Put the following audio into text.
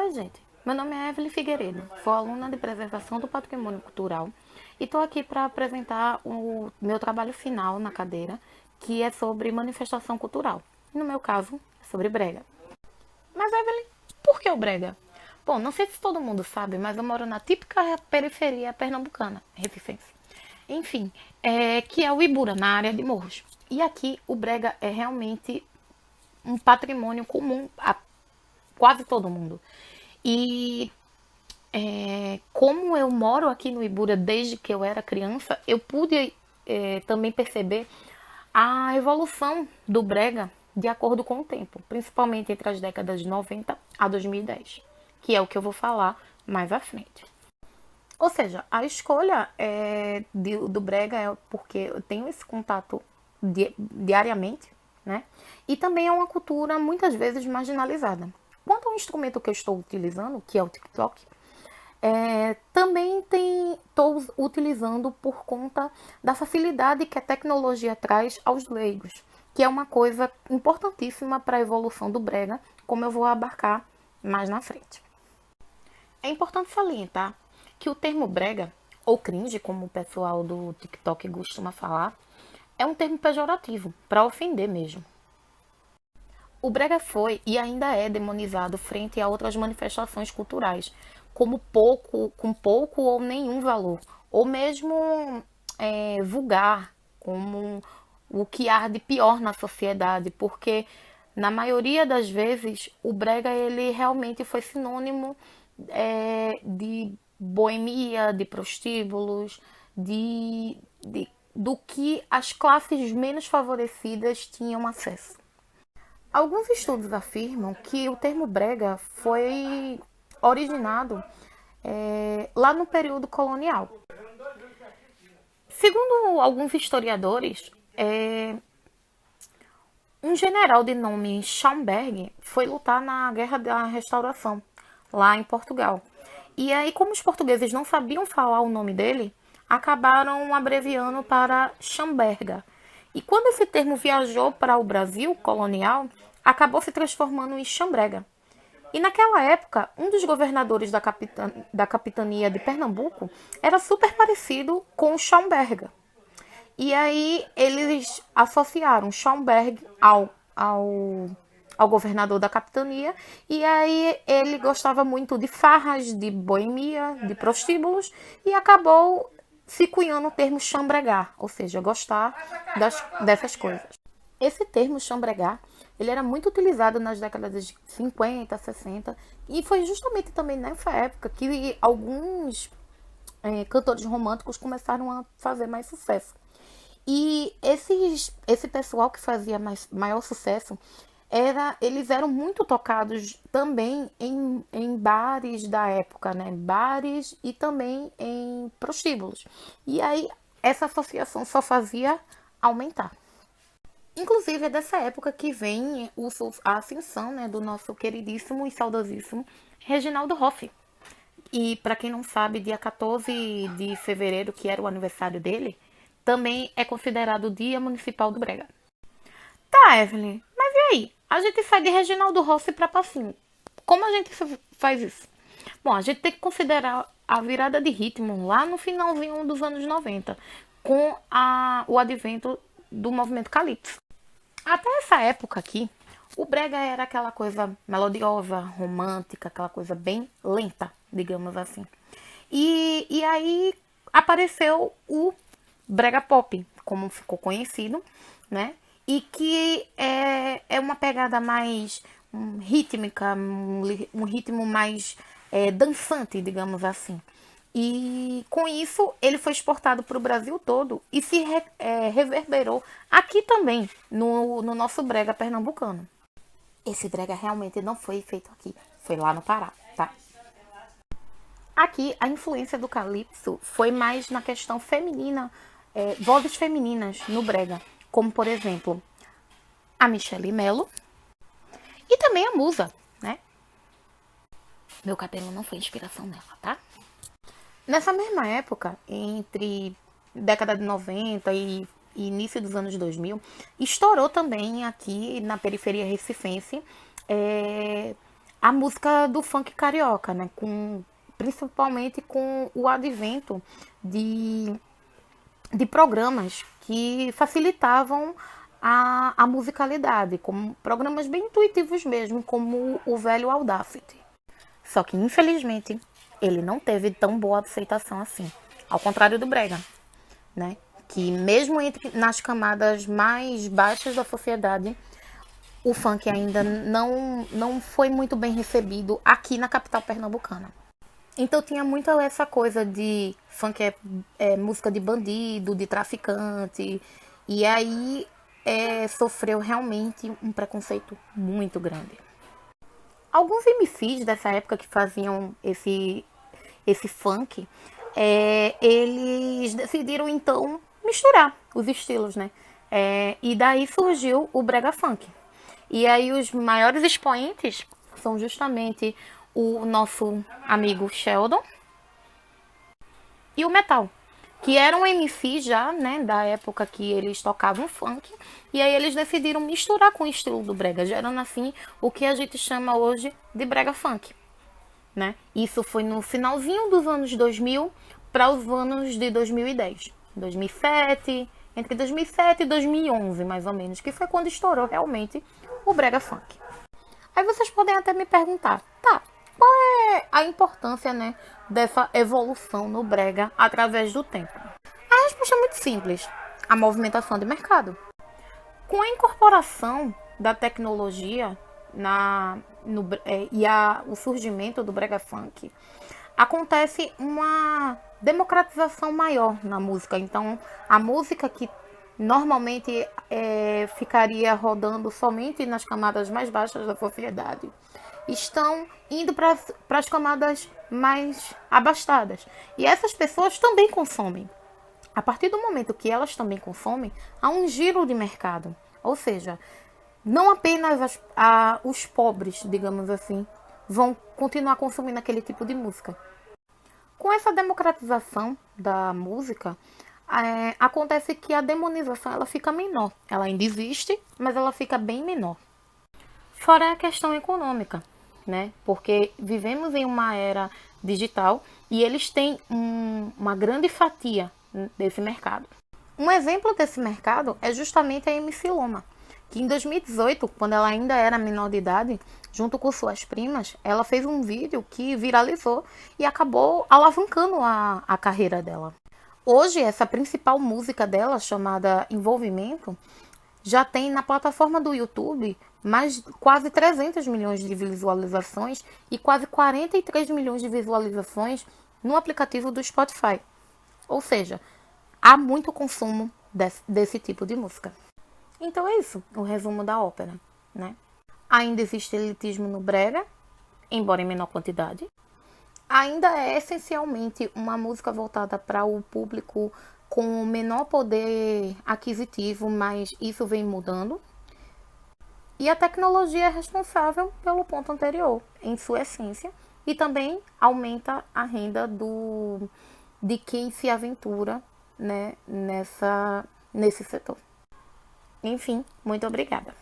Oi, gente. Meu nome é Evelyn Figueiredo, sou aluna de Preservação do Patrimônio Cultural e estou aqui para apresentar o meu trabalho final na cadeira, que é sobre manifestação cultural. No meu caso, é sobre brega. Mas, Evelyn, por que o brega? Bom, não sei se todo mundo sabe, mas eu moro na típica periferia pernambucana, recifense. Enfim, que é o Ibura, na área de Morros. E aqui o brega é realmente um patrimônio comum a quase todo mundo. E como eu moro aqui no Ibura desde que eu era criança, eu pude também perceber a evolução do brega de acordo com o tempo, principalmente entre as décadas de 90 a 2010, que é o que eu vou falar mais à frente. Ou seja, a escolha do brega é porque eu tenho esse contato diariamente, né? E também é uma cultura muitas vezes marginalizada. Quanto ao instrumento que eu estou utilizando, que é o TikTok, também estou utilizando por conta da facilidade que a tecnologia traz aos leigos, que é uma coisa importantíssima para a evolução do brega, como eu vou abarcar mais na frente. É importante salientar que o termo brega, ou cringe, como o pessoal do TikTok costuma falar, é um termo pejorativo, para ofender mesmo. O brega foi e ainda é demonizado frente a outras manifestações culturais, como com pouco ou nenhum valor, ou mesmo vulgar, como o que há de pior na sociedade, porque na maioria das vezes o brega ele realmente foi sinônimo de boemia, de prostíbulos, do que as classes menos favorecidas tinham acesso. Alguns estudos afirmam que o termo brega foi originado lá no período colonial. Segundo alguns historiadores, um general de nome Schaumburg foi lutar na Guerra da Restauração, lá em Portugal. E aí, como os portugueses não sabiam falar o nome dele, acabaram abreviando para Schamberga. E quando esse termo viajou para o Brasil colonial, acabou se transformando em Chambrega. E naquela época, um dos governadores da capitania de Pernambuco era super parecido com o Schaumberga. E aí eles associaram Schaumburg ao governador da capitania. E aí ele gostava muito de farras, de boemia, de prostíbulos. E acabou se cunhando o termo chambregar, ou seja, gostar dessas coisas. Esse termo chambregar, ele era muito utilizado nas décadas de 50, 60. E foi justamente também nessa época que alguns cantores românticos começaram a fazer mais sucesso. E esse pessoal que fazia maior sucesso, eles eram muito tocados também em bares da época, né? Bares e também em prostíbulos. E aí essa associação só fazia aumentar. Inclusive é dessa época que vem a ascensão, né, do nosso queridíssimo e saudosíssimo Reginaldo Rossi. E para quem não sabe, dia 14 de fevereiro, que era o aniversário dele, também é considerado o Dia Municipal do Brega. Tá, Evelyn, mas e aí? A gente sai de Reginaldo Rossi para Passinho. Como a gente faz isso? Bom, a gente tem que considerar a virada de ritmo lá no finalzinho dos anos 90, com o advento do movimento Calypso. Até essa época aqui, o brega era aquela coisa melodiosa, romântica, aquela coisa bem lenta, digamos assim. E aí apareceu o brega pop, como ficou conhecido, né? E que é uma pegada mais rítmica, um ritmo mais dançante, digamos assim. E com isso ele foi exportado para o Brasil todo e se reverberou aqui também, no nosso brega pernambucano. Esse brega realmente não foi feito aqui, foi lá no Pará, tá? Aqui a influência do calypso foi mais na questão feminina, vozes femininas no brega, como por exemplo a Michelle Mello e também a Musa, né? Meu cabelo não foi inspiração dela, tá? Nessa mesma época, entre década de 90 e início dos anos 2000, estourou também aqui na periferia recifense a música do funk carioca, né? Principalmente com o advento de, de programas que facilitavam a musicalidade, como programas bem intuitivos mesmo, como o velho Audacity. Só que, infelizmente, ele não teve tão boa aceitação assim. Ao contrário do brega, né? Que mesmo nas camadas mais baixas da sociedade, o funk ainda não foi muito bem recebido aqui na capital pernambucana. Então tinha muito essa coisa de funk é música de bandido, de traficante. E aí sofreu realmente um preconceito muito grande. Alguns MCs dessa época que faziam esse funk, eles decidiram então misturar os estilos, né? E daí surgiu o brega funk. E aí os maiores expoentes são justamente o nosso amigo Sheldon e o Metal, que eram MC já, né, da época que eles tocavam funk, e aí eles decidiram misturar com o estilo do brega, gerando assim o que a gente chama hoje de brega funk, né? Isso foi no finalzinho dos anos 2000 para os anos de 2010, 2007, entre 2007 e 2011, mais ou menos, que foi quando estourou realmente o brega funk. Aí vocês podem até me perguntar, tá, qual é a importância, né, dessa evolução no brega através do tempo? A resposta é muito simples, a movimentação de mercado. Com a incorporação da tecnologia o surgimento do brega funk, acontece uma democratização maior na música. Então, a música que normalmente ficaria rodando somente nas camadas mais baixas da sociedade, estão indo para as camadas mais abastadas. E essas pessoas também consomem. A partir do momento que elas também consomem, há um giro de mercado. Ou seja, não apenas os pobres, digamos assim, vão continuar consumindo aquele tipo de música. Com essa democratização da música, acontece que a demonização ela fica menor. Ela ainda existe, mas ela fica bem menor. Fora a questão econômica, né? Porque vivemos em uma era digital e eles têm uma grande fatia desse mercado. Um exemplo desse mercado é justamente a MC Loma, que em 2018, quando ela ainda era menor de idade, junto com suas primas, ela fez um vídeo que viralizou e acabou alavancando a carreira dela. Hoje, essa principal música dela, chamada Envolvimento, já tem na plataforma do YouTube mais quase 300 milhões de visualizações e quase 43 milhões de visualizações no aplicativo do Spotify. Ou seja, há muito consumo desse tipo de música. Então é isso, o resumo da ópera, né? Ainda existe elitismo no brega, embora em menor quantidade. Ainda é essencialmente uma música voltada para o público com menor poder aquisitivo, mas isso vem mudando. E a tecnologia é responsável pelo ponto anterior, em sua essência, e também aumenta a renda de quem se aventura, né, nesse setor. Enfim, muito obrigada.